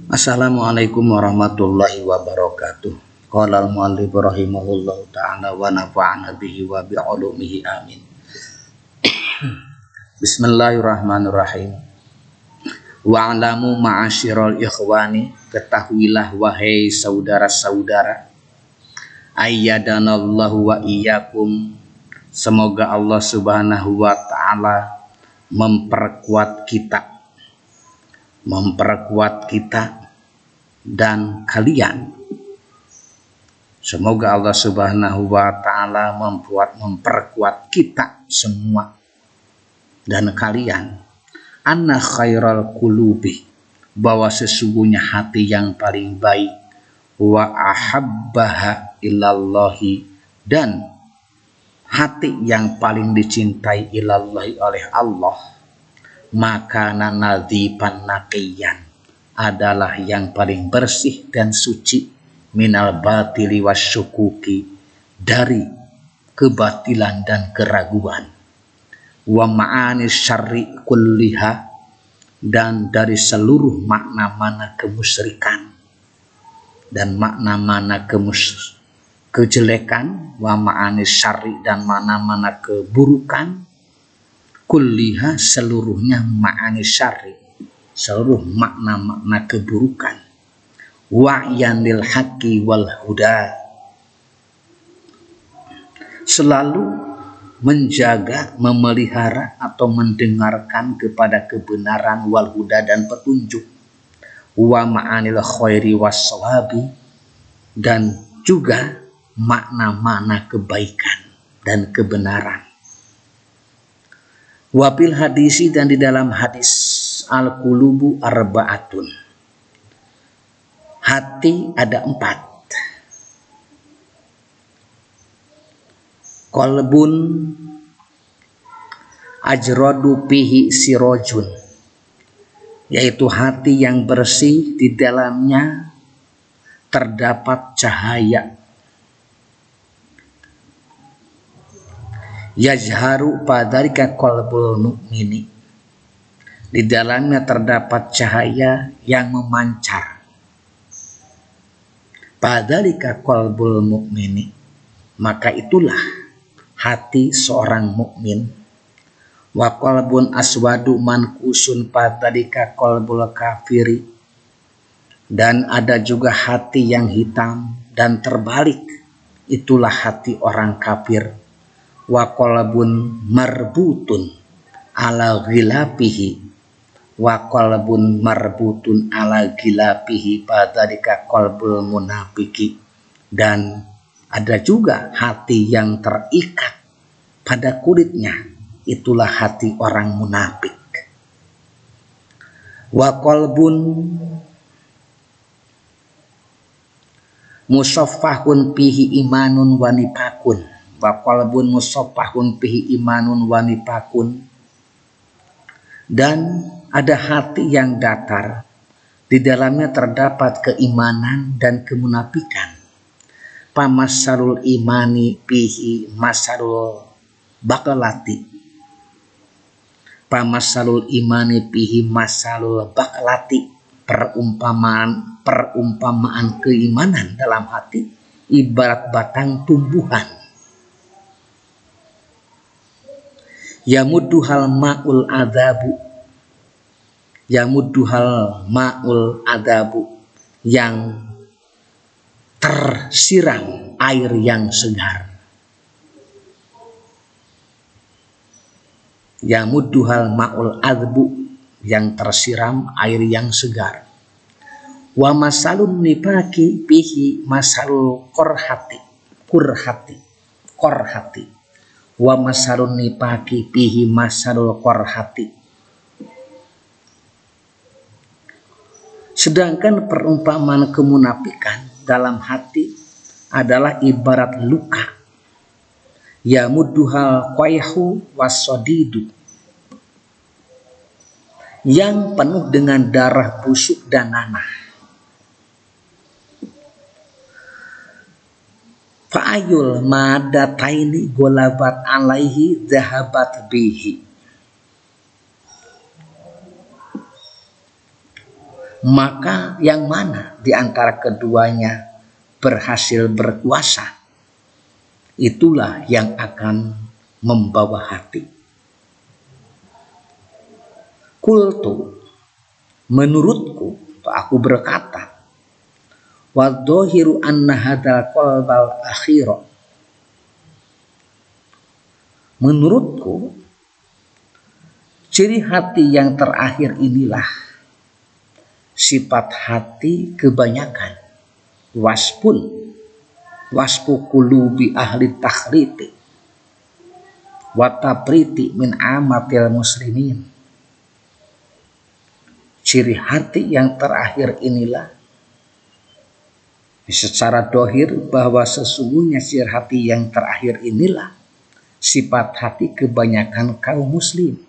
Assalamualaikum warahmatullahi wabarakatuh. Qala al-mu'allif rahimahullahu ta'ala wa nafa'ana bihi wa bi'ulumihi amin. Bismillahirrahmanirrahim. Wa'alamu ma'asyiral ikhwani, ketahuilah wahai saudara-saudara, ayyadanallahu wa iyyakum, semoga Allah Subhanahu wa ta'ala memperkuat kita dan kalian. Semoga Allah Subhanahu wa ta'ala memperkuat kita semua dan kalian. Anna khairal qulubi, bahwa sesungguhnya hati yang paling baik, wa ahabbaha ilallahi, dan hati yang paling dicintai ilallahi oleh Allah, maka nadhipan naqiyan, adalah yang paling bersih dan suci, minal batili wasyukuki, dari kebatilan dan keraguan, wa ma'ani syarri kulliha, dan dari seluruh makna-makna kemusyrikan dan makna-makna kejelekan, wa ma'ani syarri, dan makna-makna keburukan, kulliha, seluruhnya, ma'ani syarri, seluruh makna-makna keburukan, wa'yan lil haqqi wal huda, selalu menjaga, memelihara atau mendengarkan kepada kebenaran, wal huda, dan petunjuk, wa ma'anil khairi was sawabi, dan juga makna-makna kebaikan dan kebenaran. Wabil hadisi, dan di dalam hadis, al-qulubu arba'atun, hati ada 4. Qalbun ajradu fihi sirojun, yaitu hati yang bersih, di dalamnya terdapat cahaya. Yazharu padhalika qalbul mu'mini, di dalamnya terdapat cahaya yang memancar. Padhalika qalbul mu'mini, maka itulah hati seorang mukmin. Wa qalbun aswadu mankusun padhalika qalbul kafiri, dan ada juga hati yang hitam dan terbalik, itulah hati orang kafir. Wa qalbun marbutun ala ghilapihi, wa qalbun marbutun ala ghilapihi padhalika qalbul munafiki, dan ada juga hati yang terikat pada kulitnya, itulah hati orang munafik. Wa qalbun musaffahun fihi imanun wa nifaqun, wa qalbun musaffahun fihi imanun wa nifaqun, dan ada hati yang datar, di dalamnya terdapat keimanan dan kemunafikan. Pamasarul imani fihi masarul bakalati, pamasarul imani fihi masalul bakalati, perumpamaan keimanan dalam hati ibarat batang tumbuhan. Yamudduhal ma'ul adabu, yamudduhal ma'ul adabu, yang tersiram air yang segar. Yamudduhal ma'ul adbu, yang tersiram air yang segar. Wa masalun nifaqi bihi masalul korhati, wa masalun nifaqi bihi masalul korhati, sedangkan perumpamaan kemunafikan dalam hati adalah ibarat luka. Yamudduhal qayhu wasodidu, yang penuh dengan darah busuk dan nanah. Fa'ayul madataini golabat alaihi zahabat bihi, maka yang mana di antara keduanya berhasil berkuasa, itulah yang akan membawa hati. Kultu, menurutku, aku berkata, wadzohiru anna hadal qalbal akhira, menurutku ciri hati yang terakhir inilah sifat hati kebanyakan, waspu qulubi ahli takhriti wa tapriti min amatil muslimin. Ciri hati yang terakhir inilah secara dohir bahwa sesungguhnya ciri hati yang terakhir inilah sifat hati kebanyakan kaum muslim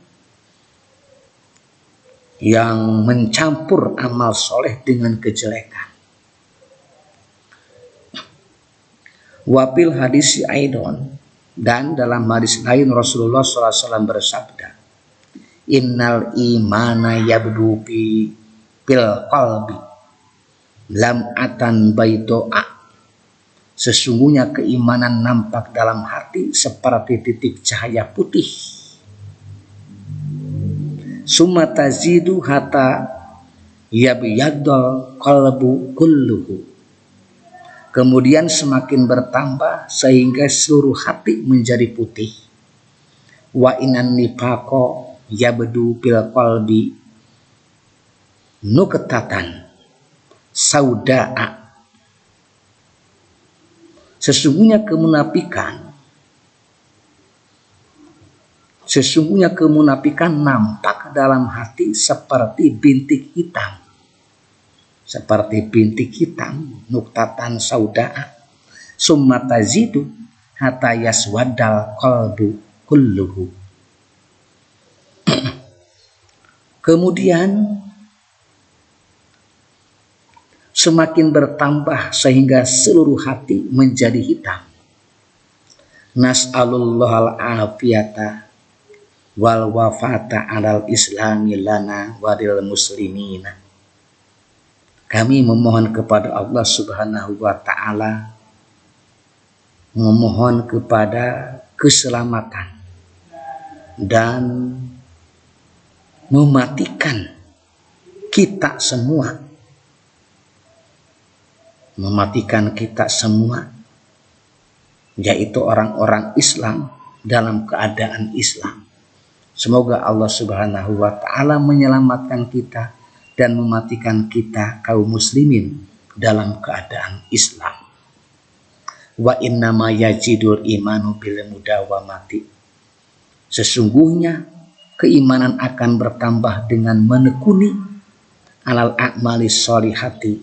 yang mencampur amal soleh dengan kejelekan. Wafil hadis aidon, dan dalam hadis lain Rasulullah SAW bersabda, innal imana yabdu bil qalbi lam atan baito'a, sesungguhnya keimanan nampak dalam hati seperti titik cahaya putih. Summa tazidu hatta yabyadul qalbu kulluhu, kemudian semakin bertambah sehingga seluruh hati menjadi putih. Wa inan nifaqo yabdu bil qalbi nuqtatan sauda'a, sesungguhnya kemunafikan nampak dalam hati seperti bintik hitam. Nuktatan sauda'a. Summa tazidu hatta yaswaddal qalbu kulluhu. Kemudian semakin bertambah sehingga seluruh hati menjadi hitam. Nas'alullahal afiyata wal wafata alal islami lana wadil muslimina. Kami memohon kepada Allah Subhanahu wa ta'ala, memohon kepada keselamatan dan mematikan kita semua, yaitu orang-orang Islam dalam keadaan Islam. Semoga Allah Subhanahu wa ta'ala menyelamatkan kita dan mematikan kita kaum muslimin dalam keadaan Islam. Wa innama yajidul imanu bil mudawamati, sesungguhnya keimanan akan bertambah dengan menekuni alal a'mali sholihati,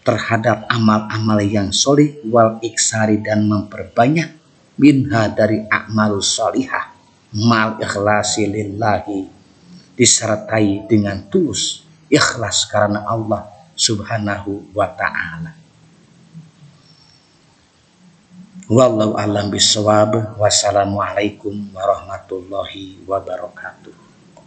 terhadap amal-amal yang solih, wal iksari, dan memperbanyak minha dari a'malus sholihah, mal ikhlasi lillahi, disertai dengan tulus ikhlas karena Allah Subhanahu wa ta'ala. Wallahu a'lam bishawab. Wassalamualaikum warahmatullahi wabarakatuh.